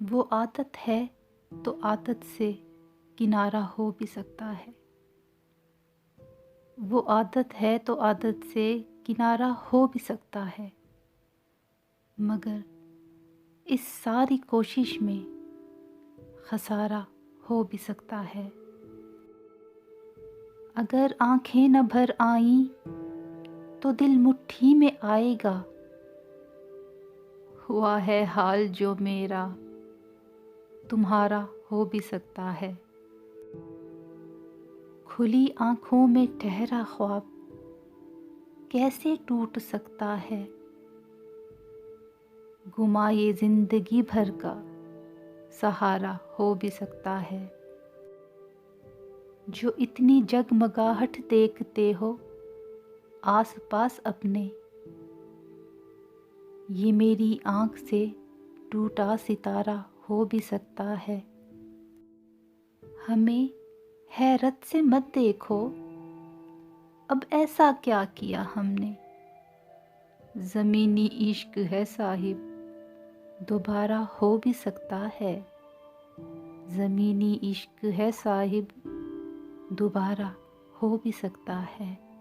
वो आदत है तो आदत से किनारा हो भी सकता है। वो आदत है तो आदत से किनारा हो भी सकता है, मगर इस सारी कोशिश में खसारा हो भी सकता है। अगर आँखें न भर आईं तो दिल मुट्ठी में आएगा। हुआ है हाल जो मेरा तुम्हारा हो भी सकता है। खुली आँखों में ठहरा ख्वाब कैसे टूट सकता है। गुमा ये जिंदगी भर का सहारा हो भी सकता है। जो इतनी जगमगाहट देखते हो आस पास अपने, ये मेरी आँख से टूटा सितारा हो भी सकता है। हमें हैरत से मत देखो, अब ऐसा क्या किया हमने। ज़मीनी इश्क है साहिब, दोबारा हो भी सकता है। ज़मीनी इश्क है साहिब, दोबारा हो भी सकता है।